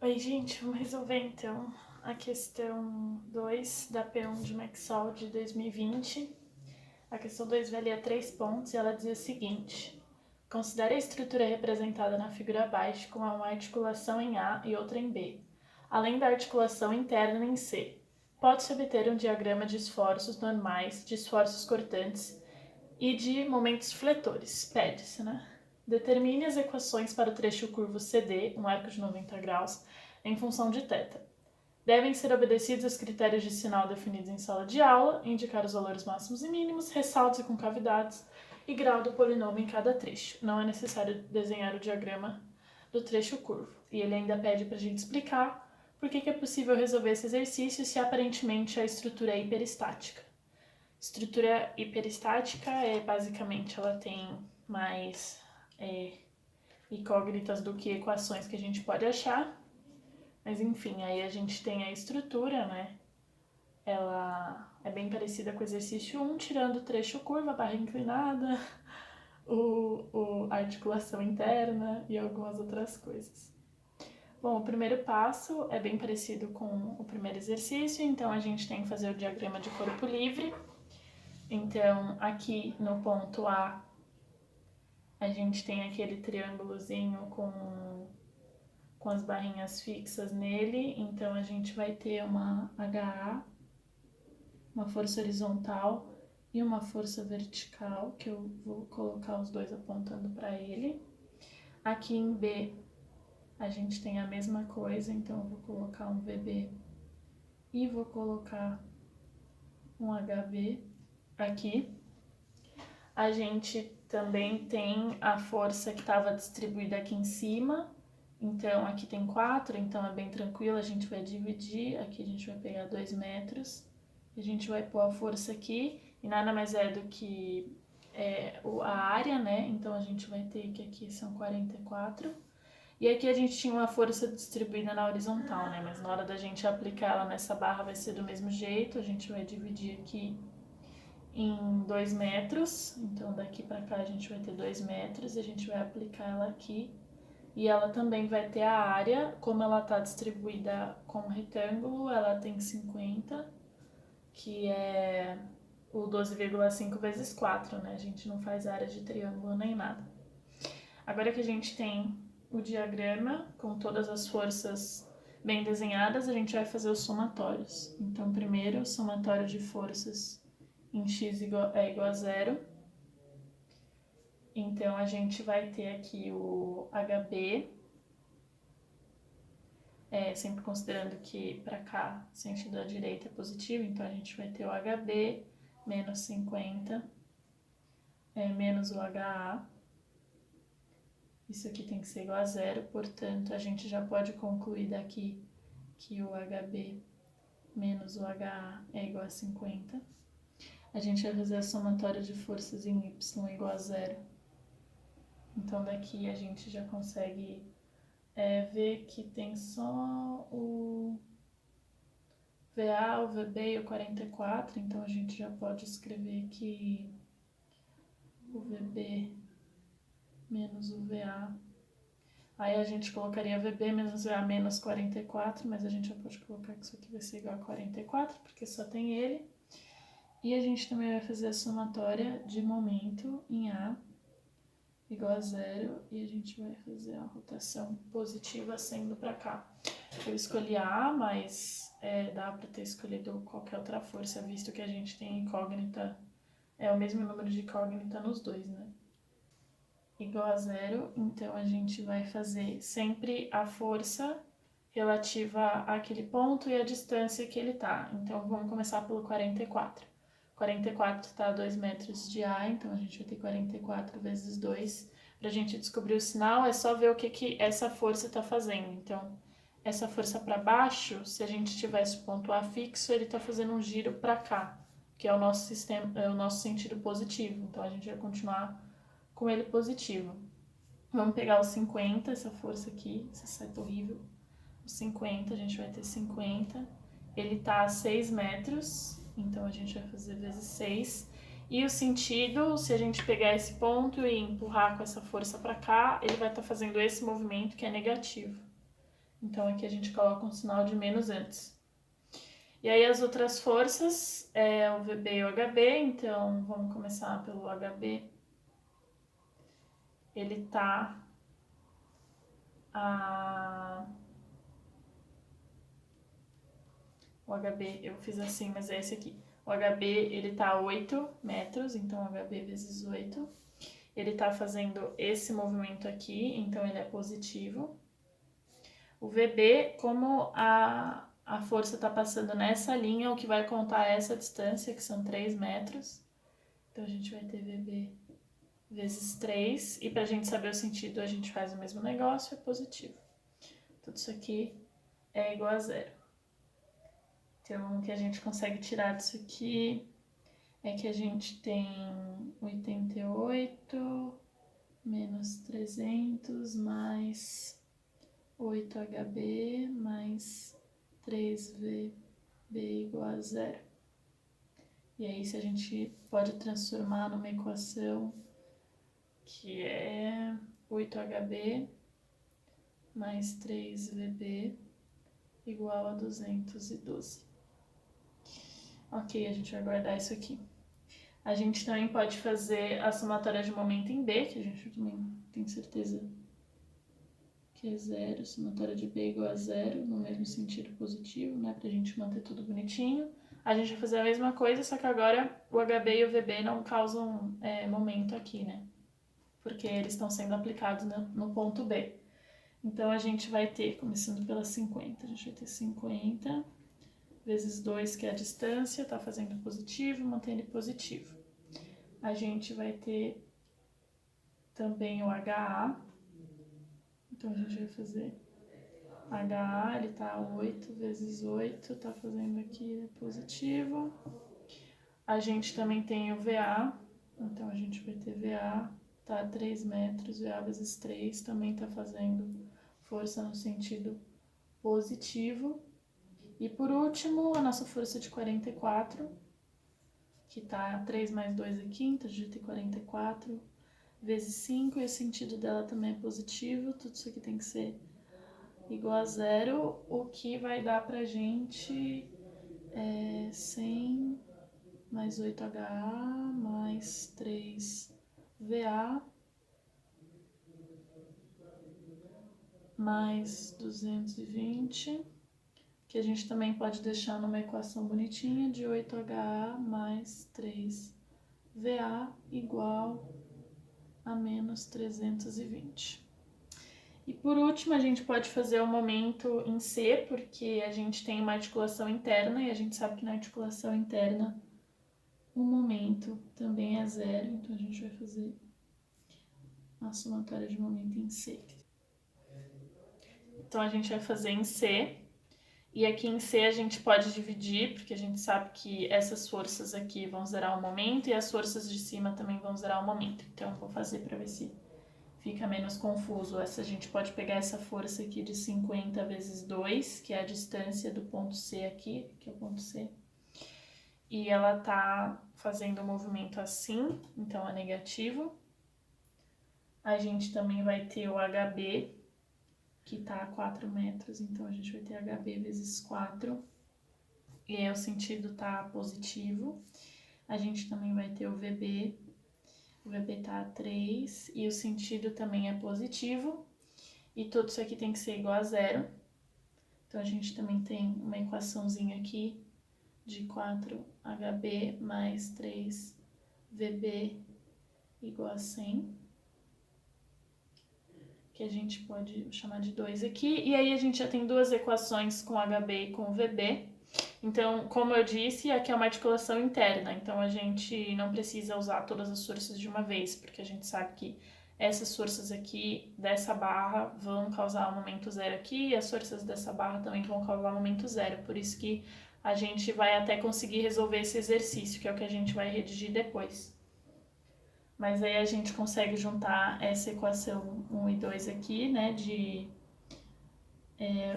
Oi, gente, vamos resolver então a questão 2 da P1 de Maxwell de 2020. A questão 2 valia 3 pontos e ela dizia o seguinte: considere a estrutura representada na figura abaixo com uma articulação em A e outra em B, além da articulação interna em C. Pode-se obter um diagrama de esforços normais, de esforços cortantes e de momentos fletores. Pede-se, né? Determine as equações para o trecho curvo CD, um arco de 90 graus, em função de θ. Devem ser obedecidos os critérios de sinal definidos em sala de aula, indicar os valores máximos e mínimos, ressaltos e concavidades e grau do polinômio em cada trecho. Não é necessário desenhar o diagrama do trecho curvo. E ele ainda pede para a gente explicar por que é possível resolver esse exercício se aparentemente a estrutura é hiperestática. Estrutura hiperestática basicamente ela tem mais incógnitas do que equações que a gente pode achar. Mas enfim, aí a gente tem a estrutura, né? Ela é bem parecida com o exercício 1, tirando o trecho curva, a barra inclinada, a articulação interna e algumas outras coisas. Bom, o primeiro passo é bem parecido com o primeiro exercício, então a gente tem que fazer o diagrama de corpo livre. Então, aqui no ponto A, a gente tem aquele triângulozinho com as barrinhas fixas nele, então a gente vai ter uma HA, uma força horizontal e uma força vertical, que eu vou colocar os dois apontando para ele. Aqui em B, a gente tem a mesma coisa, então eu vou colocar um VB e vou colocar um HB aqui. A gente também tem a força que estava distribuída aqui em cima, então aqui tem 4, então é bem tranquilo, a gente vai dividir, aqui a gente vai pegar 2 metros, a gente vai pôr a força aqui, e nada mais é do que a área, né? Então a gente vai ter que aqui são 44, e aqui a gente tinha uma força distribuída na horizontal, né? Mas na hora da gente aplicar ela nessa barra vai ser do mesmo jeito, a gente vai dividir aqui em 2 metros, então daqui para cá a gente vai ter 2 metros e a gente vai aplicar ela aqui. E ela também vai ter a área, como ela está distribuída com um retângulo, ela tem 50, que é o 12,5 vezes 4, né? A gente não faz área de triângulo nem nada. Agora que a gente tem o diagrama com todas as forças bem desenhadas, a gente vai fazer os somatórios. Então, primeiro, o somatório de forças em x é igual a 0. Então, a gente vai ter aqui o HB, sempre considerando que para cá, sentido da direita é positivo, então a gente vai ter o HB menos 50 menos o HA. Isso aqui tem que ser igual a 0, portanto, a gente já pode concluir daqui que o HB menos o HA é igual a 50. A gente vai fazer a somatória de forças em Y igual a 0. Então, daqui a gente já consegue ver que tem só o VA, o VB e o 44. Então, a gente já pode escrever que o VB menos o VA. Aí a gente colocaria VB menos VA menos 44, mas a gente já pode colocar que isso aqui vai ser igual a 44, porque só tem ele. E a gente também vai fazer a somatória de momento em A igual a 0, e a gente vai fazer a rotação positiva sendo para cá. Eu escolhi a A, mas dá para ter escolhido qualquer outra força, visto que a gente tem incógnita, o mesmo número de incógnita nos dois, né? Igual a 0, então a gente vai fazer sempre a força relativa àquele ponto e a distância que ele está. Então, vamos começar pelo 44. 44 está a 2 metros de A, então a gente vai ter 44 vezes 2. Para a gente descobrir o sinal, é só ver o que essa força está fazendo. Então, essa força para baixo, se a gente tivesse o ponto A fixo, ele está fazendo um giro para cá, que é o nosso sistema, é o nosso sentido positivo. Então, a gente vai continuar com ele positivo. Vamos pegar os 50, essa força aqui, essa seta horrível. Os 50, a gente vai ter 50. Ele tá a 6 metros, então a gente vai fazer vezes 6. E o sentido, se a gente pegar esse ponto e empurrar com essa força para cá, ele vai estar fazendo esse movimento que é negativo. Então aqui a gente coloca um sinal de menos antes. E aí as outras forças é o VB e o HB, então vamos começar pelo HB. Ele tá o HB, eu fiz assim, mas é esse aqui. O HB, ele tá a 8 metros, então HB vezes 8. Ele tá fazendo esse movimento aqui, então ele é positivo. O VB, como a força tá passando nessa linha, o que vai contar é essa distância, que são 3 metros. Então a gente vai ter VB vezes 3. E pra gente saber o sentido, a gente faz o mesmo negócio, é positivo. Tudo isso aqui é igual a zero. Então, o que a gente consegue tirar disso aqui é que a gente tem 88 menos 300 mais 8HB mais 3VB igual a zero. E aí, se a gente pode transformar numa equação que é 8HB mais 3VB igual a 212. Ok, a gente vai guardar isso aqui. A gente também pode fazer a somatória de momento em B, que a gente também tem certeza que é zero. Somatória de B igual a zero, no mesmo sentido positivo, né? Pra gente manter tudo bonitinho. A gente vai fazer a mesma coisa, só que agora o HB e o VB não causam momento aqui, né? Porque eles estão sendo aplicados no ponto B. Então a gente vai ter, começando pela 50, a gente vai ter 50 vezes 2, que é a distância, tá fazendo positivo, mantendo positivo. A gente vai ter também o HA, então a gente vai fazer HA, ele tá 8 vezes 8, tá fazendo aqui positivo. A gente também tem o VA, então a gente vai ter VA, tá a 3 metros, VA vezes 3, também tá fazendo força no sentido positivo. E por último, a nossa força de 44, que tá 3 mais 2 aqui, então a gente tem 44 vezes 5, e o sentido dela também é positivo, tudo isso aqui tem que ser igual a zero, o que vai dar pra gente 100 mais 8HA mais 3VA mais 220, que a gente também pode deixar numa equação bonitinha de 8HA mais 3VA igual a menos 320. E por último, a gente pode fazer o momento em C, porque a gente tem uma articulação interna e a gente sabe que na articulação interna o momento também é zero, então a gente vai fazer a somatória de momento em C. Então a gente vai fazer em C, e aqui em C a gente pode dividir, porque a gente sabe que essas forças aqui vão zerar o momento e as forças de cima também vão zerar o momento. Então vou fazer para ver se fica menos confuso. A gente pode pegar essa força aqui de 50 vezes 2, que é a distância do ponto C aqui, que é o ponto C. E ela tá fazendo o movimento assim, então é negativo. A gente também vai ter o HB, que tá a 4 metros, então a gente vai ter HB vezes 4. E aí o sentido tá positivo. A gente também vai ter o VB tá a 3 e o sentido também é positivo. E tudo isso aqui tem que ser igual a zero. Então a gente também tem uma equaçãozinha aqui de 4HB mais 3VB igual a 100. Que a gente pode chamar de 2 aqui. E aí a gente já tem duas equações com HB e com VB. Então, como eu disse, aqui é uma articulação interna, então a gente não precisa usar todas as forças de uma vez, porque a gente sabe que essas forças aqui dessa barra vão causar um momento zero aqui, e as forças dessa barra também vão causar um momento zero, por isso que a gente vai até conseguir resolver esse exercício, que é o que a gente vai redigir depois. Mas aí a gente consegue juntar essa equação 1 e 2 aqui, né, de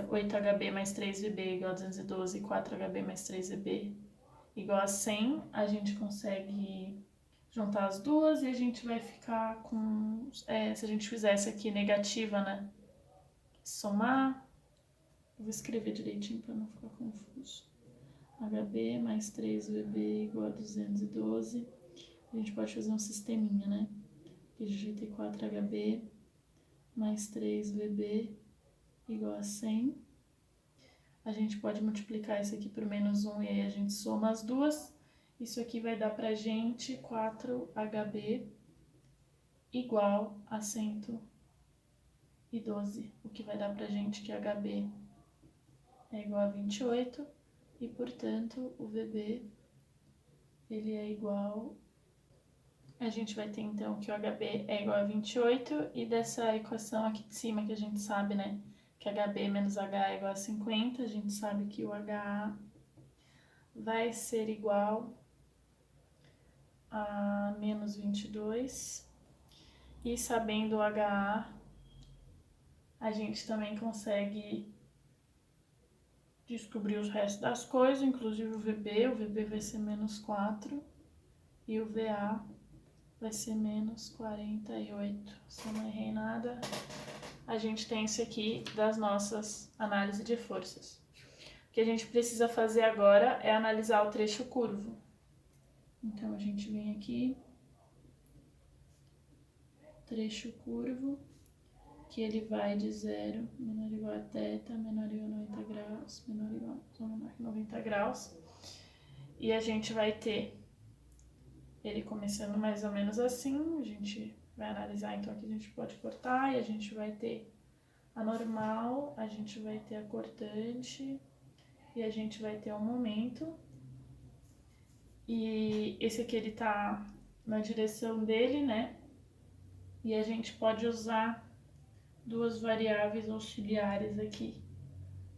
8HB mais 3VB igual a 212 e 4HB mais 3VB igual a 100, a gente consegue juntar as duas e a gente vai ficar com, se a gente fizesse aqui negativa, né, somar, Eu vou escrever direitinho para não ficar confuso. HB mais 3VB igual a 212. A gente pode fazer um sisteminha, né? Que digitei 4HB mais 3VB igual a 100. A gente pode multiplicar isso aqui por -1 e aí a gente soma as duas. Isso aqui vai dar pra gente 4HB igual a 112. O que vai dar pra gente que HB é igual a 28 e, portanto, o VB ele é igual... A gente vai ter, então, que o HB é igual a 28 e dessa equação aqui de cima que a gente sabe, né, que HB menos H é igual a 50, a gente sabe que o HA vai ser igual a menos 22. E sabendo o HA, a gente também consegue descobrir os restos das coisas, inclusive o VB vai ser menos 4 e o VA vai ser menos 48. Se eu não errei nada, a gente tem isso aqui das nossas análises de forças. O que a gente precisa fazer agora é analisar o trecho curvo. Então, a gente vem aqui, trecho curvo, que ele vai de 0 menor ou igual a θ, menor ou igual a 90 graus, menor ou igual a 90 graus. E a gente vai ter ele começando mais ou menos assim, a gente vai analisar, então aqui a gente pode cortar e a gente vai ter a normal, a gente vai ter a cortante e a gente vai ter o momento. E esse aqui ele tá na direção dele, né? E a gente pode usar duas variáveis auxiliares aqui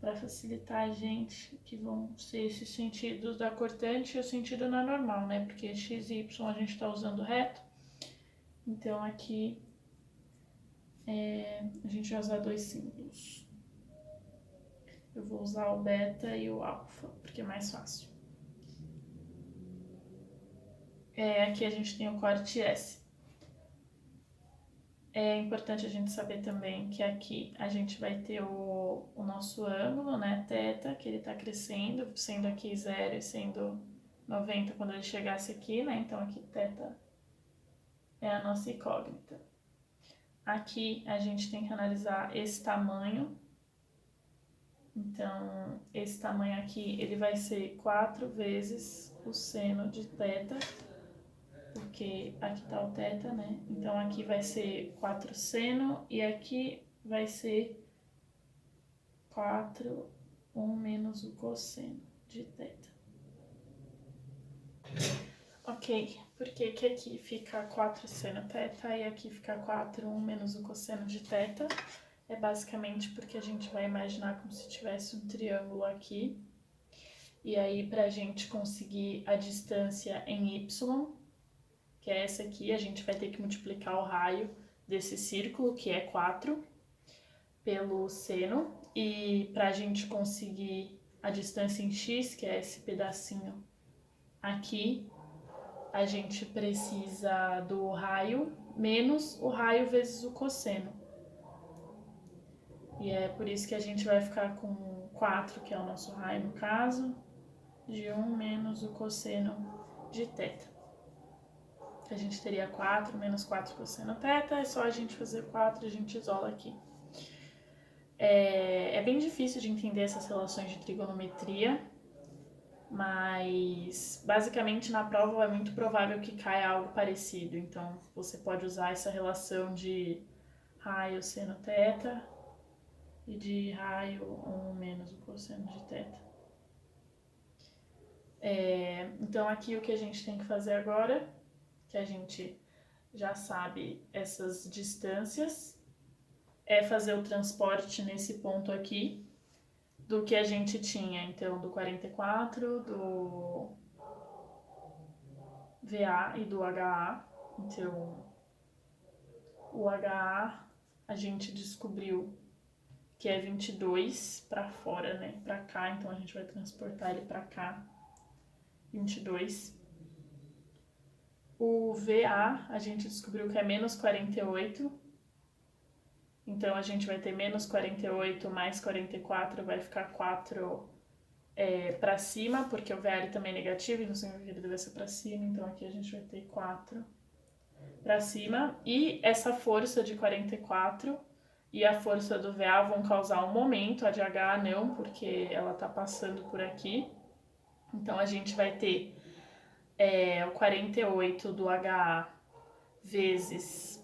para facilitar a gente, que vão ser esses sentidos da cortante e o sentido na normal, né? Porque x e y a gente está usando reto. Então aqui a gente vai usar dois símbolos. Eu vou usar o beta e o alfa, porque é mais fácil. Aqui a gente tem o corte S. É importante a gente saber também que aqui a gente vai ter o nosso ângulo, né, θ, que ele está crescendo, sendo aqui 0 e sendo 90 quando ele chegasse aqui, né, então aqui θ é a nossa incógnita. Aqui a gente tem que analisar esse tamanho, então esse tamanho aqui ele vai ser 4 vezes o seno de θ, porque aqui tá o θ, né? Então aqui vai ser 4 seno e aqui vai ser 4, 1 menos o cosseno de θ. Ok, por que que aqui fica 4 seno θ e aqui fica 4, 1 menos o cosseno de θ? É basicamente porque a gente vai imaginar como se tivesse um triângulo aqui. E aí, pra gente conseguir a distância em y, que é essa aqui, a gente vai ter que multiplicar o raio desse círculo, que é 4, pelo seno. E para a gente conseguir a distância em x, que é esse pedacinho aqui, a gente precisa do raio menos o raio vezes o cosseno. E é por isso que a gente vai ficar com 4, que é o nosso raio no caso, de 1 menos o cosseno de θ. A gente teria 4 menos 4 cosseno θ, é só a gente fazer 4 e a gente isola aqui. É bem difícil de entender essas relações de trigonometria, mas basicamente na prova é muito provável que caia algo parecido. Então você pode usar essa relação de raio seno θ e de raio 1 menos o cosseno de θ. Então aqui o que a gente tem que fazer agora, que a gente já sabe essas distâncias, é fazer o transporte nesse ponto aqui do que a gente tinha, então, do 44, do VA e do HA. Então, o HA a gente descobriu que é 22 para fora, né, para cá, então a gente vai transportar ele para cá, 22. O VA a gente descobriu que é menos 48, Então, a gente vai ter menos 48 mais 44, vai ficar 4 para cima, porque o VL também é negativo, então significa que ele deve ser para cima. Então, aqui a gente vai ter 4 para cima. E essa força de 44 e a força do VA vão causar um momento, a de H não, porque ela está passando por aqui. Então, a gente vai ter o 48 do HA vezes...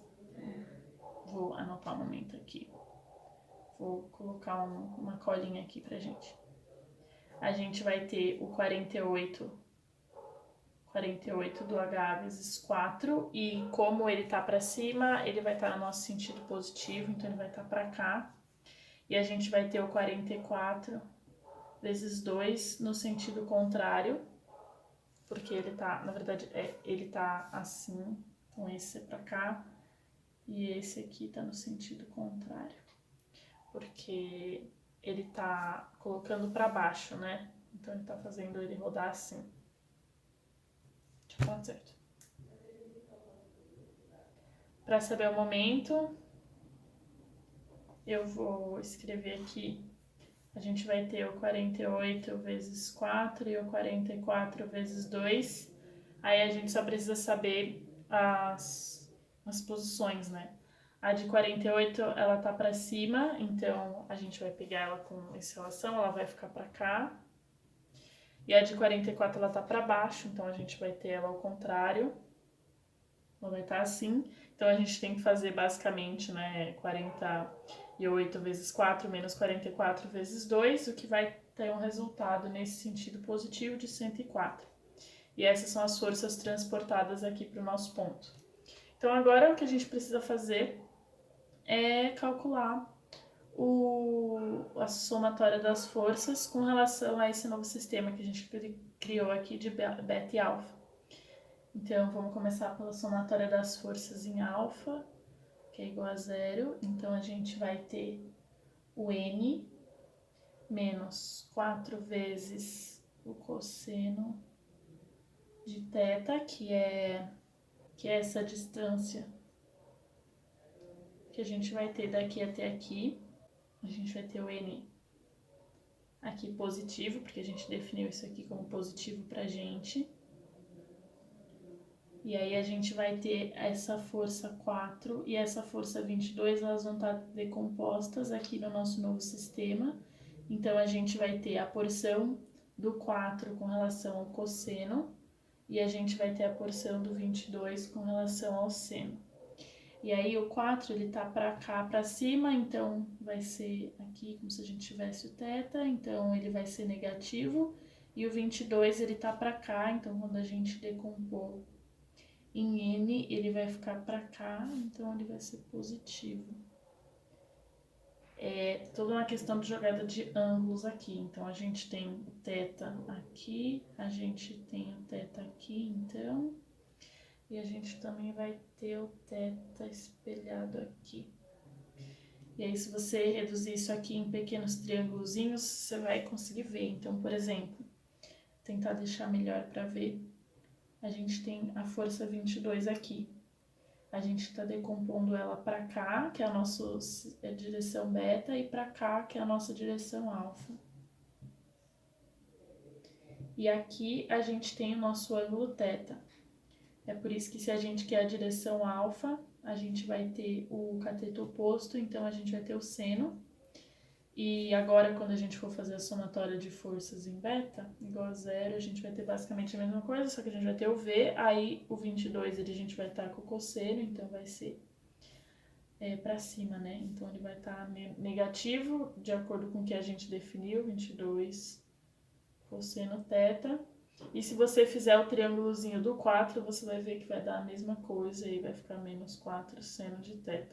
Vou anotar um momento aqui. Vou colocar uma colinha aqui pra gente. A gente vai ter o 48 do HA vezes 4, e como ele tá pra cima, ele vai estar no nosso sentido positivo, então ele vai estar pra cá. E a gente vai ter o 44 vezes 2 no sentido contrário, porque ele tá, na verdade, ele tá assim, então esse é pra cá, e esse aqui tá no sentido contrário, porque ele tá colocando pra baixo, né? Então ele tá fazendo ele rodar assim. Deixa eu falar certo. Para saber o momento, eu vou escrever aqui. A gente vai ter o 48 vezes 4 e o 44 vezes 2. Aí a gente só precisa saber as posições, né? A de 48, ela tá para cima, então a gente vai pegar ela com essa relação, ela vai ficar para cá. E a de 44, ela tá para baixo, então a gente vai ter ela ao contrário. Ela vai estar assim. Então a gente tem que fazer basicamente, né, 48 vezes 4 menos 44 vezes 2, o que vai ter um resultado nesse sentido positivo de 104. E essas são as forças transportadas aqui para o nosso ponto. Então agora o que a gente precisa fazer é calcular a somatória das forças com relação a esse novo sistema que a gente criou aqui de beta e alfa. Então, vamos começar pela somatória das forças em alfa, que é igual a 0. Então, a gente vai ter o N menos 4 vezes o cosseno de θ, que é essa distância que a gente vai ter daqui até aqui. A gente vai ter o N aqui positivo, porque a gente definiu isso aqui como positivo pra gente. E aí a gente vai ter essa força 4 e essa força 22, elas vão estar decompostas aqui no nosso novo sistema. Então a gente vai ter a porção do 4 com relação ao cosseno e a gente vai ter a porção do 22 com relação ao seno. E aí o 4 ele tá para cá, para cima, então vai ser aqui como se a gente tivesse o θ, então ele vai ser negativo. E o 22 ele tá para cá, então quando a gente decompor em N, ele vai ficar para cá, então ele vai ser positivo. É toda uma questão de jogada de ângulos aqui. Então, a gente tem o θ aqui, a gente tem o θ aqui, então. E a gente também vai ter o θ espelhado aqui. E aí, se você reduzir isso aqui em pequenos triângulozinhos, você vai conseguir ver. Então, por exemplo, tentar deixar melhor para ver. A gente tem a força 22 aqui. A gente está decompondo ela para cá, que é a nossa direção beta, e para cá, que é a nossa direção alfa. E aqui a gente tem o nosso ângulo θ. É por isso que se a gente quer a direção alfa, a gente vai ter o cateto oposto, então a gente vai ter o seno. E agora, quando a gente for fazer a somatória de forças em beta, igual a 0, a gente vai ter basicamente a mesma coisa, só que a gente vai ter o V, aí o 22 a gente vai estar com o cosseno, então vai ser para cima, né? Então ele vai estar negativo, de acordo com o que a gente definiu, 22 cosseno θ. E se você fizer o triângulozinho do 4, você vai ver que vai dar a mesma coisa, e vai ficar menos 4 seno de θ.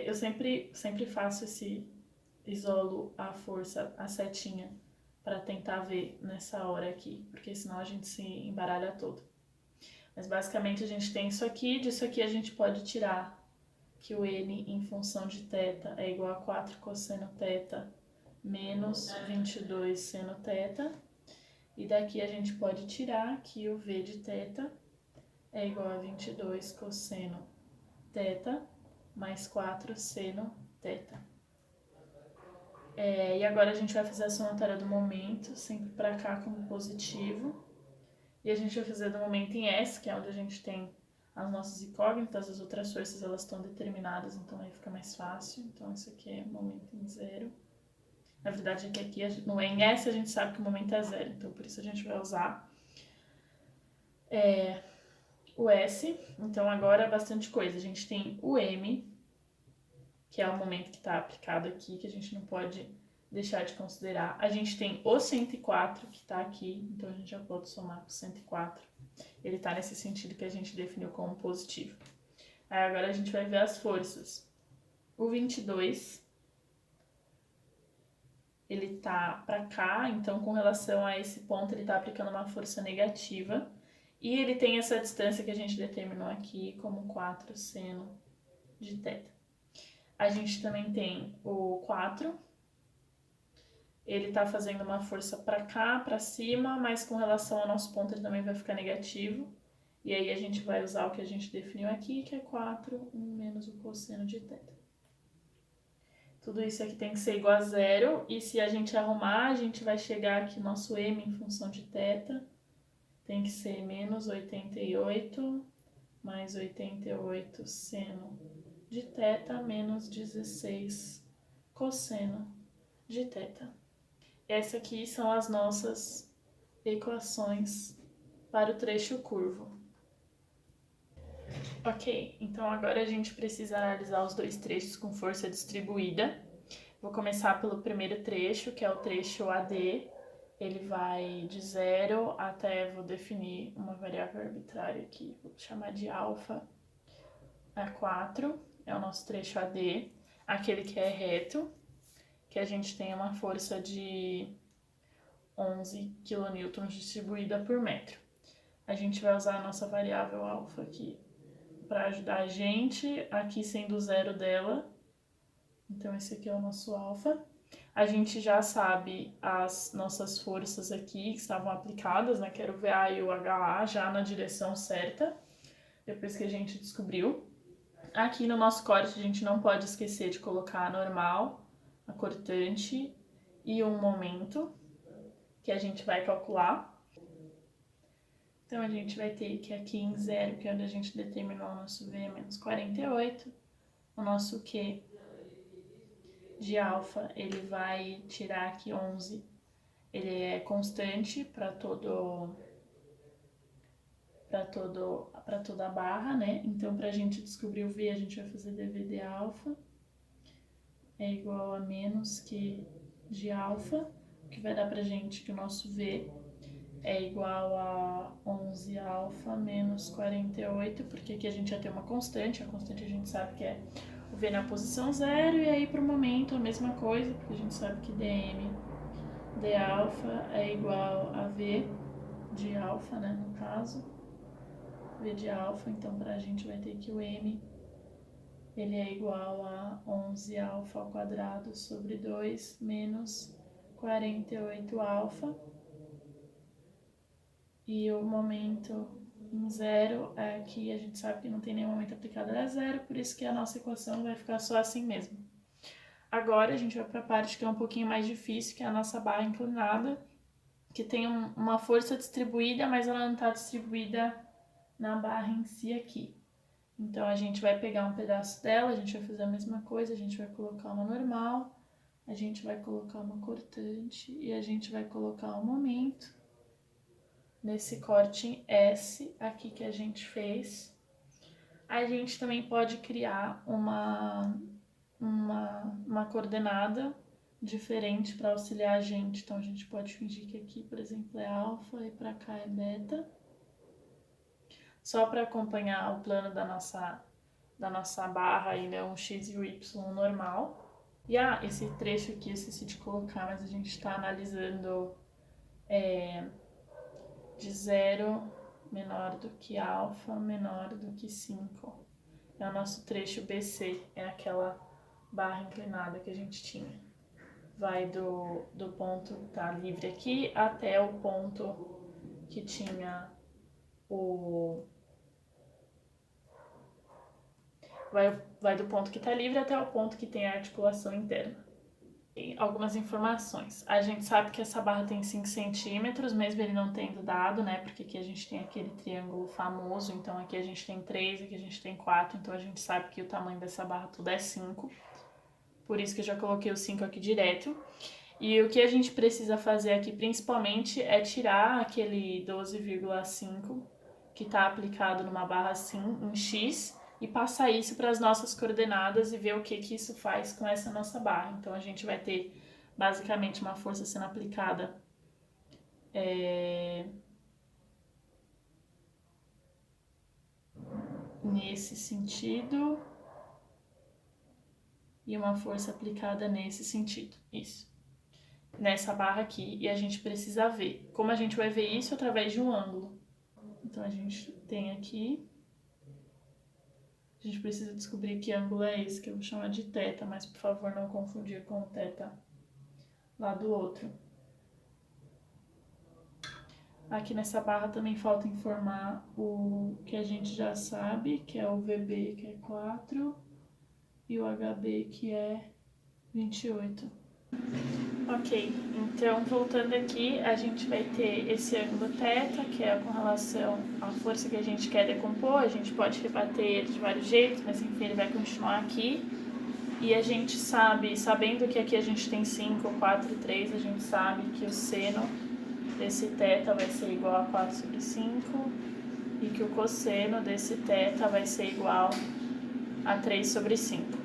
Eu sempre faço isolo a força, a setinha, para tentar ver nessa hora aqui, porque senão a gente se embaralha todo. Mas basicamente a gente tem isso aqui, disso aqui a gente pode tirar que o N em função de θ é igual a 4 cosseno θ menos 22 seno θ. E daqui a gente pode tirar que o V de θ é igual a 22 cosseno θ mais 4 seno θ. E agora a gente vai fazer a somatória do momento, sempre para cá como positivo. E a gente vai fazer do momento em S, que é onde a gente tem as nossas incógnitas, as outras forças elas estão determinadas, então aí fica mais fácil. Então isso aqui é momento em zero. Na verdade é que aqui no em S a gente sabe que o momento é zero, então por isso a gente vai usar o S. Então agora é bastante coisa. A gente tem o M, que é o momento que está aplicado aqui, que a gente não pode deixar de considerar. A gente tem o 104, que está aqui, então a gente já pode somar com 104. Ele está nesse sentido que a gente definiu como positivo. Aí agora a gente vai ver as forças. O 22, ele tá para cá, então com relação a esse ponto ele está aplicando uma força negativa. E ele tem essa distância que a gente determinou aqui como 4 seno de θ. A gente também tem o 4, ele tá fazendo uma força para cá, para cima, mas com relação ao nosso ponto ele também vai ficar negativo. E aí a gente vai usar o que a gente definiu aqui, que é 4 menos o cosseno de θ. Tudo isso aqui tem que ser igual a zero, e se a gente arrumar, a gente vai chegar aqui, nosso m em função de θ tem que ser menos 88 mais 88 seno de θ menos 16 cosseno de θ. Essas aqui são as nossas equações para o trecho curvo. Ok, então agora a gente precisa analisar os dois trechos com força distribuída. Vou começar pelo primeiro trecho, que é o trecho AD. Ele vai de 0 até, vou definir uma variável arbitrária aqui, vou chamar de alfa a 4, é o nosso trecho AD. Aquele que é reto, que a gente tem uma força de 11 kN distribuída por metro. A gente vai usar a nossa variável alfa aqui para ajudar a gente, aqui sendo o zero dela. Então esse aqui é o nosso alfa. A gente já sabe as nossas forças aqui que estavam aplicadas, né, que era o VA e o HA, já na direção certa, depois que a gente descobriu. Aqui no nosso corte a gente não pode esquecer de colocar a normal, a cortante e um momento, que a gente vai calcular. Então a gente vai ter que aqui em zero, que é onde a gente determinou o nosso V menos 48, o nosso Q de alfa, ele vai tirar aqui 11, ele é constante para toda a barra, né? Então, para a gente descobrir o V, a gente vai fazer dV de alfa é igual a menos Q de alfa, que vai dar pra gente que o nosso V é igual a 11 alfa menos 48, porque aqui a gente já tem uma constante, a constante a gente sabe que é o V na posição 0, e aí para o momento a mesma coisa, porque a gente sabe que dm de alfa é igual a V de alfa, né, no caso, V de alfa, então para a gente vai ter que o m ele é igual a 11 alfa ao quadrado sobre 2 menos 48 alfa. E o momento em zero, aqui a gente sabe que não tem nenhum momento aplicado a zero, por isso que a nossa equação vai ficar só assim mesmo. Agora a gente vai para a parte que é um pouquinho mais difícil, que é a nossa barra inclinada, que tem uma força distribuída, mas ela não está distribuída na barra em si aqui. Então a gente vai pegar um pedaço dela, a gente vai fazer a mesma coisa, a gente vai colocar uma normal, a gente vai colocar uma cortante e a gente vai colocar um momento. Nesse corte em S aqui que a gente fez, a gente também pode criar uma coordenada diferente para auxiliar a gente. Então, a gente pode fingir que aqui, por exemplo, é alfa e para cá é beta. Só para acompanhar o plano da nossa barra, ainda é um x e o y normal. E esse trecho aqui eu esqueci de colocar, mas a gente está analisando de 0 menor do que alfa, menor do que 5. É o nosso trecho BC, é aquela barra inclinada que a gente tinha. Vai do ponto que tá livre aqui até o ponto que tinha vai do ponto que está livre até o ponto que tem a articulação interna. E algumas informações. A gente sabe que essa barra tem 5 centímetros, mesmo ele não tendo dado, né? Porque aqui a gente tem aquele triângulo famoso, então aqui a gente tem 3, aqui a gente tem 4, então a gente sabe que o tamanho dessa barra tudo é 5. Por isso que eu já coloquei o 5 aqui direto. E o que a gente precisa fazer aqui principalmente é tirar aquele 12,5 que está aplicado numa barra assim, em X, e passar isso para as nossas coordenadas e ver o que isso faz com essa nossa barra. Então a gente vai ter basicamente uma força sendo aplicada nesse sentido e uma força aplicada nesse sentido. Isso. Nessa barra aqui, e a gente precisa ver. Como a gente vai ver isso? Através de um ângulo. Então, a gente tem aqui... A gente precisa descobrir que ângulo é esse, que eu vou chamar de θ, mas por favor não confundir com o θ lá do outro. Aqui nessa barra também falta informar o que a gente já sabe, que é o VB, que é 4, e o HB, que é 28. Ok, então voltando aqui, a gente vai ter esse ângulo θ, que é com relação à força que a gente quer decompor. A gente pode rebater ele de vários jeitos, mas enfim, ele vai continuar aqui. E a gente sabe, sabendo que aqui a gente tem 5, 4 e 3, a gente sabe que o seno desse θ vai ser igual a 4 sobre 5 e que o cosseno desse θ vai ser igual a 3 sobre 5.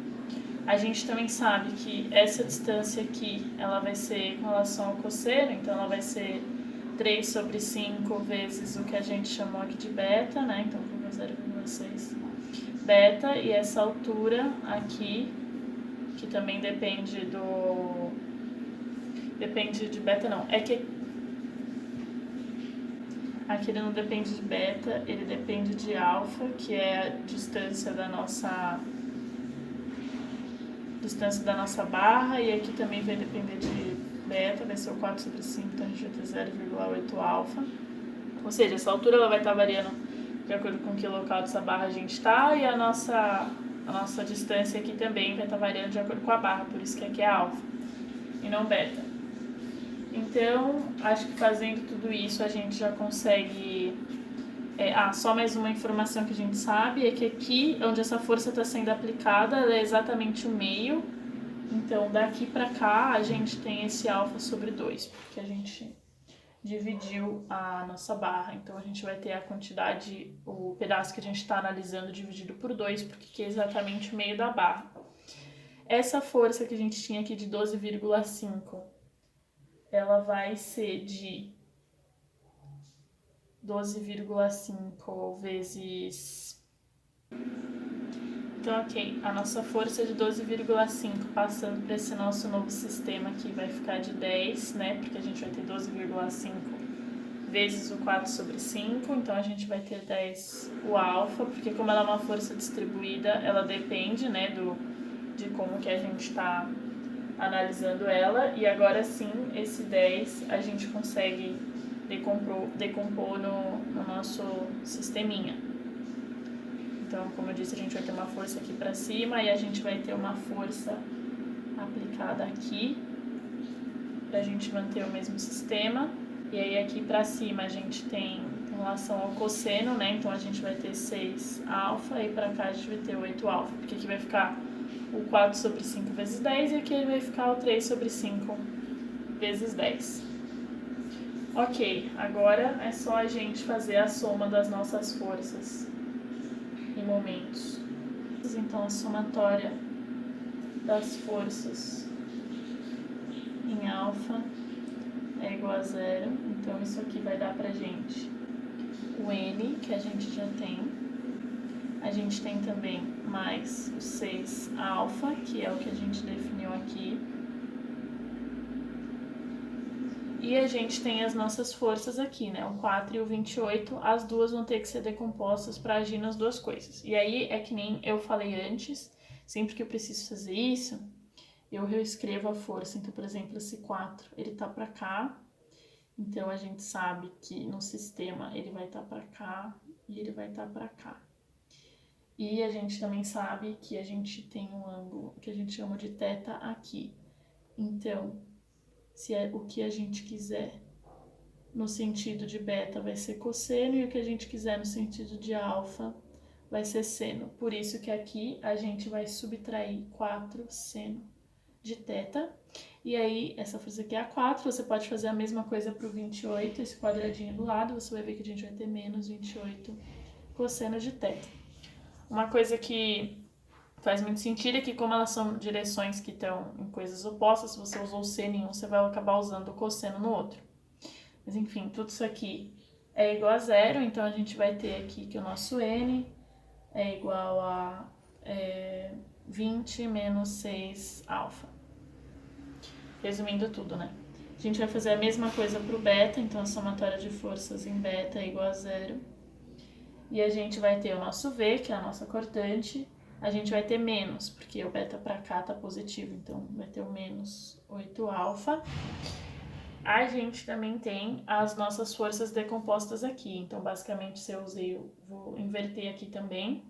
A gente também sabe que essa distância aqui, ela vai ser com relação ao cosseno, então ela vai ser 3 sobre 5 vezes o que a gente chamou aqui de beta, né? Então, vou 0,6 beta, e essa altura aqui, que também depende do... Depende de beta, não. É que aqui ele não depende de beta, ele depende de alfa, que é a distância da nossa barra, e aqui também vai depender de beta, vai ser o 4 sobre 5, então a gente vai ter 0,8 alfa. Ou seja, essa altura ela vai estar variando de acordo com que local dessa barra a gente está, e a nossa distância aqui também vai estar variando de acordo com a barra, por isso que aqui é alfa e não beta. Então, acho que fazendo tudo isso a gente já consegue... só mais uma informação que a gente sabe é que aqui, onde essa força está sendo aplicada, ela é exatamente o meio. Então, daqui para cá, a gente tem esse alfa sobre 2, porque a gente dividiu a nossa barra. Então, a gente vai ter a quantidade, o pedaço que a gente está analisando dividido por 2, porque aqui é exatamente o meio da barra. Essa força que a gente tinha aqui de 12,5, ela vai ser de 12,5 vezes... Então, ok, a nossa força de 12,5 passando para esse nosso novo sistema aqui vai ficar de 10, né? Porque a gente vai ter 12,5 vezes o 4 sobre 5, então a gente vai ter 10 o alfa, porque como ela é uma força distribuída, ela depende, né, de como que a gente está analisando ela. E agora sim, esse 10 a gente consegue decompor no nosso sisteminha. Então, como eu disse, a gente vai ter uma força aqui para cima e a gente vai ter uma força aplicada aqui para a gente manter o mesmo sistema. E aí aqui para cima a gente tem em relação ao cosseno, né? Então a gente vai ter 6 alfa e para cá a gente vai ter 8 alfa, porque aqui vai ficar o 4 sobre 5 vezes 10 e aqui vai ficar o 3 sobre 5 vezes 10. Ok, agora é só a gente fazer a soma das nossas forças em momentos. Então, a somatória das forças em alfa é igual a 0. Então, isso aqui vai dar pra gente o N, que a gente já tem. A gente tem também mais o 6 alfa, que é o que a gente definiu aqui. E a gente tem as nossas forças aqui, né? O 4 e o 28, as duas vão ter que ser decompostas para agir nas duas coisas. E aí é que nem eu falei antes, sempre que eu preciso fazer isso, eu reescrevo a força. Então, por exemplo, esse 4, ele tá para cá. Então, a gente sabe que no sistema ele vai estar para cá e ele vai estar para cá. E a gente também sabe que a gente tem um ângulo que a gente chama de θ aqui. Então, se é o que a gente quiser no sentido de beta vai ser cosseno e o que a gente quiser no sentido de alfa vai ser seno. Por isso que aqui a gente vai subtrair 4 seno de θ. E aí, essa força aqui é a 4, você pode fazer a mesma coisa para o 28, esse quadradinho do lado, você vai ver que a gente vai ter menos 28 cosseno de θ. Uma coisa que faz muito sentido é que como elas são direções que estão em coisas opostas, se você usou seno em um, você vai acabar usando o cosseno no outro. Mas enfim, tudo isso aqui é igual a zero, então a gente vai ter aqui que o nosso n é igual a 20 menos 6 alfa. Resumindo tudo, né? A gente vai fazer a mesma coisa para o beta, então a somatória de forças em beta é igual a zero. E a gente vai ter o nosso V, que é a nossa cortante, a gente vai ter menos, porque o beta para cá tá positivo, então vai ter o menos 8 alfa. A gente também tem as nossas forças decompostas aqui, então basicamente se eu usei, eu vou inverter aqui também.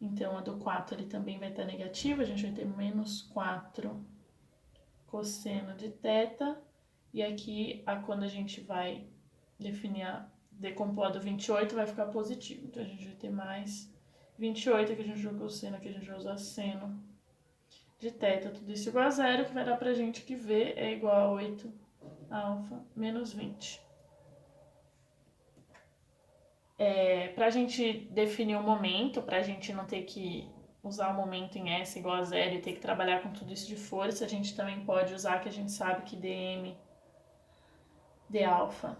Então a do 4 ele também vai estar negativa, a gente vai ter menos 4 cosseno de θ, e aqui quando a gente vai definir decompor a do 28 vai ficar positivo, então a gente vai ter mais 28, aqui a gente usa cosseno, aqui a gente vai usar seno de θ, tudo isso igual a zero, que vai dar pra gente que V é igual a 8 alfa menos 20. Pra gente definir o momento, pra gente não ter que usar o momento em S igual a zero e ter que trabalhar com tudo isso de força, a gente também pode usar que a gente sabe que dm de alfa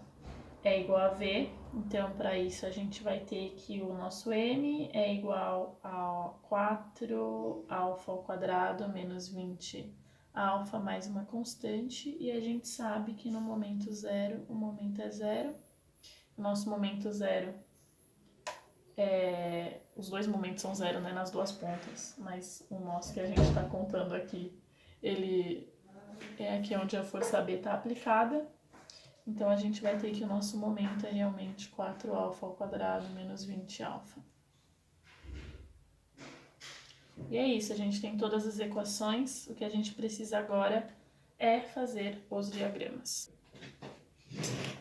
é igual a V, então para isso a gente vai ter que o nosso m é igual a 4 alfa ao quadrado menos 20 alfa mais uma constante, e a gente sabe que no momento zero, o momento é zero. O nosso momento zero os dois momentos são zero, né, nas duas pontas, mas o nosso que a gente está contando aqui, ele é aqui onde a força B está aplicada. Então a gente vai ter que o nosso momento é realmente 4 alfa ao quadrado menos 20 alfa. E é isso, a gente tem todas as equações, o que a gente precisa agora é fazer os diagramas.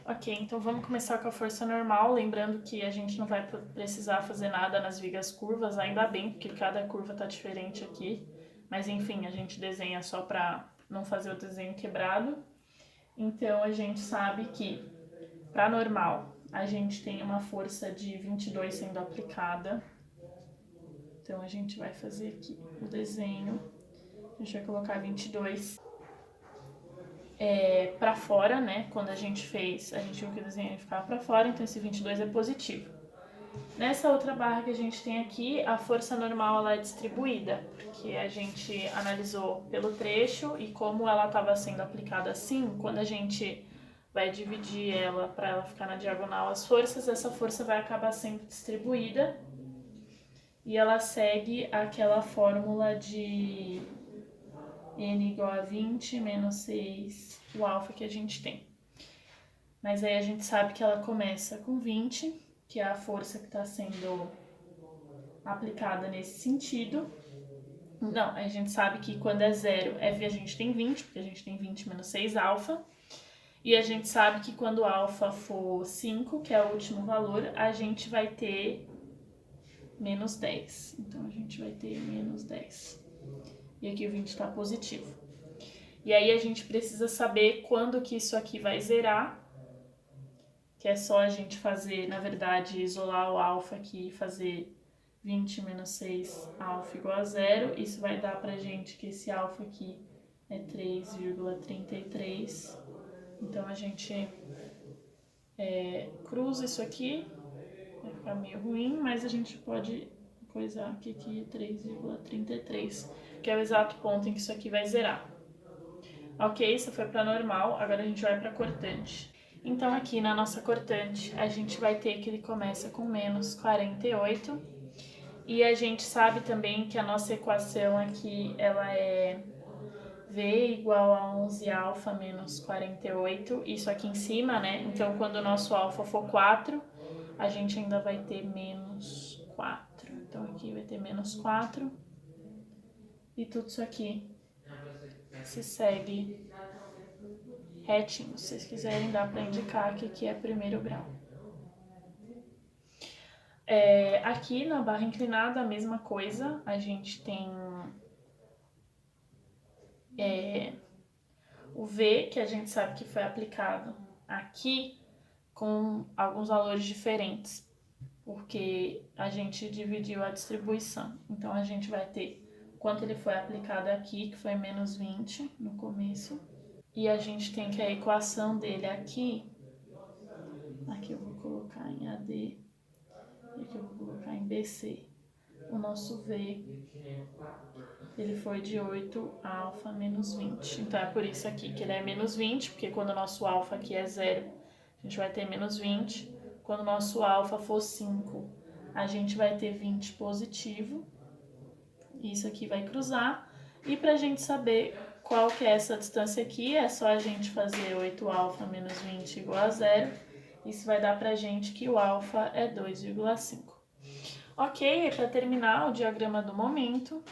Ok, então vamos começar com a força normal, lembrando que a gente não vai precisar fazer nada nas vigas curvas, ainda bem, porque cada curva está diferente aqui. Mas enfim, a gente desenha só para não fazer o desenho quebrado. Então a gente sabe que para normal a gente tem uma força de 22 sendo aplicada. Então a gente vai fazer aqui o desenho, a gente vai colocar 22 para fora, né? Quando a gente fez, a gente viu que o desenho ia ficar para fora, então esse 22 é positivo. Nessa outra barra que a gente tem aqui, a força normal ela é distribuída, porque a gente analisou pelo trecho e como ela estava sendo aplicada assim, quando a gente vai dividir ela para ela ficar na diagonal as forças, essa força vai acabar sendo distribuída e ela segue aquela fórmula de n igual a 20 menos 6, o alfa que a gente tem. Mas aí a gente sabe que ela começa com 20, que é a força que está sendo aplicada nesse sentido. Não, a gente sabe que quando é zero, a gente tem 20, porque a gente tem 20 menos 6 alfa. E a gente sabe que quando alfa for 5, que é o último valor, a gente vai ter menos 10. Então a gente vai ter menos 10. E aqui o 20 está positivo. E aí a gente precisa saber quando que isso aqui vai zerar, que é só a gente fazer, na verdade, isolar o alfa aqui e fazer 20 menos 6 alfa igual a zero. Isso vai dar pra gente que esse alfa aqui é 3,33. Então a gente cruza isso aqui, vai ficar meio ruim, mas a gente pode coisar que aqui é 3,33, que é o exato ponto em que isso aqui vai zerar. Ok, isso foi para normal, agora a gente vai para cortante. Então aqui na nossa cortante a gente vai ter que ele começa com menos 48 e a gente sabe também que a nossa equação aqui ela é V igual a 11 alfa menos 48, isso aqui em cima, né? Então quando o nosso alfa for 4, a gente ainda vai ter menos 4. Então aqui vai ter menos 4. E tudo isso aqui se segue retinho. Se vocês quiserem, dá para indicar que aqui é primeiro grau. Aqui na barra inclinada, a mesma coisa. A gente tem o V, que a gente sabe que foi aplicado aqui com alguns valores diferentes, porque a gente dividiu a distribuição. Então, a gente vai ter quanto ele foi aplicado aqui, que foi menos 20 no começo. E a gente tem que a equação dele aqui eu vou colocar em AD, e aqui eu vou colocar em BC. O nosso V, ele foi de 8 alfa menos 20. Então, é por isso aqui que ele é menos 20, porque quando o nosso alfa aqui é 0, a gente vai ter menos 20. Quando o nosso alfa for 5, a gente vai ter 20 positivo. Isso aqui vai cruzar. E para a gente saber qual que é essa distância aqui, é só a gente fazer 8 alfa menos 20 igual a 0. Isso vai dar para a gente que o alfa é 2,5. Ok, para terminar o diagrama do momento,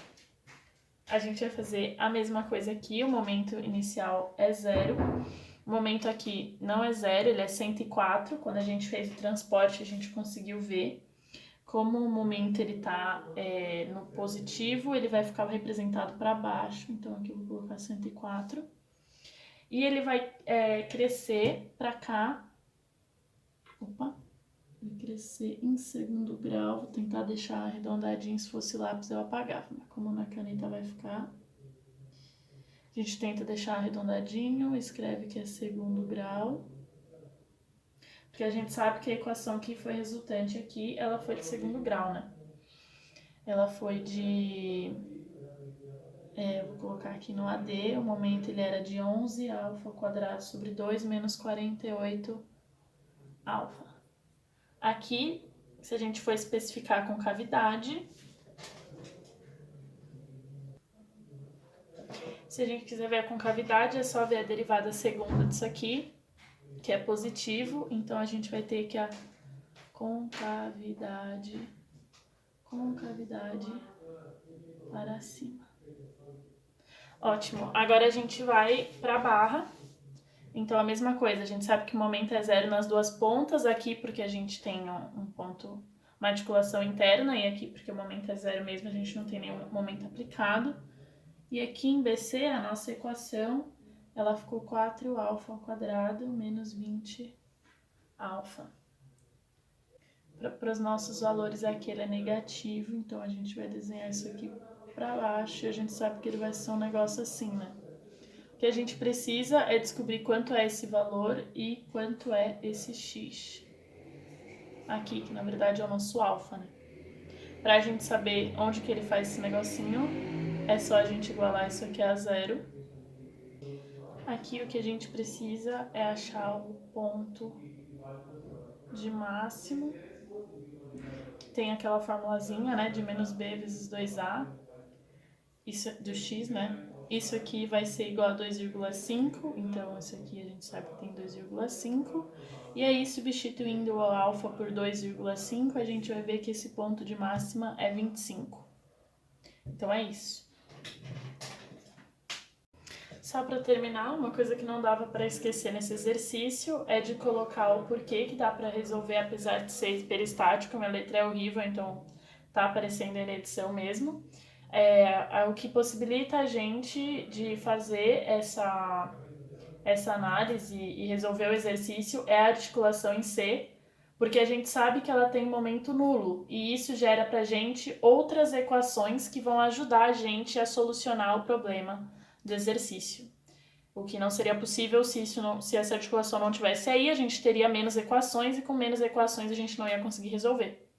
a gente vai fazer a mesma coisa aqui. O momento inicial é 0. O momento aqui não é 0, ele é 104. Quando a gente fez o transporte, a gente conseguiu ver. Como o momento ele está no positivo, ele vai ficar representado para baixo. Então, aqui eu vou colocar 104. E ele vai crescer para cá. Vai crescer em segundo grau. Vou tentar deixar arredondadinho. Se fosse lápis, eu apagava. Mas como na caneta vai ficar... A gente tenta deixar arredondadinho. Escreve que é segundo grau. Porque a gente sabe que a equação que foi resultante aqui, ela foi de segundo grau, né? Ela foi de... vou colocar aqui no AD, o momento ele era de 11 alfa ao quadrado sobre 2 menos 48 alfa. Aqui, se a gente for especificar com cavidade, se a gente quiser ver a concavidade, é só ver a derivada segunda disso aqui, que é positivo, então a gente vai ter que a concavidade para cima. Ótimo, agora a gente vai para a barra. Então, a mesma coisa, a gente sabe que o momento é 0 nas duas pontas, aqui porque a gente tem um ponto, uma articulação interna, e aqui porque o momento é 0 mesmo, a gente não tem nenhum momento aplicado. E aqui em BC, a nossa equação, ela ficou 4 alfa ao quadrado menos 20 alfa. Para os nossos valores aqui ele é negativo, então a gente vai desenhar isso aqui para baixo, e a gente sabe que ele vai ser um negócio assim, né? O que a gente precisa é descobrir quanto é esse valor e quanto é esse x. Aqui, que na verdade é o nosso alfa, né? Pra gente saber onde que ele faz esse negocinho, é só a gente igualar isso aqui a 0. Aqui o que a gente precisa é achar o ponto de máximo. Tem aquela formulazinha, né, de menos b vezes 2a, isso do x, né? Isso aqui vai ser igual a 2,5, então isso aqui a gente sabe que tem 2,5. E aí, substituindo o alfa por 2,5, a gente vai ver que esse ponto de máxima é 25. Então é isso. Só para terminar, uma coisa que não dava para esquecer nesse exercício é de colocar o porquê que dá para resolver, apesar de ser peristático. Minha letra é horrível, então tá aparecendo aí na edição mesmo. O que possibilita a gente de fazer essa análise e resolver o exercício é a articulação em C, porque a gente sabe que ela tem momento nulo, e isso gera pra gente outras equações que vão ajudar a gente a solucionar o problema do exercício. O que não seria possível se essa articulação não tivesse aí, a gente teria menos equações, e com menos equações a gente não ia conseguir resolver.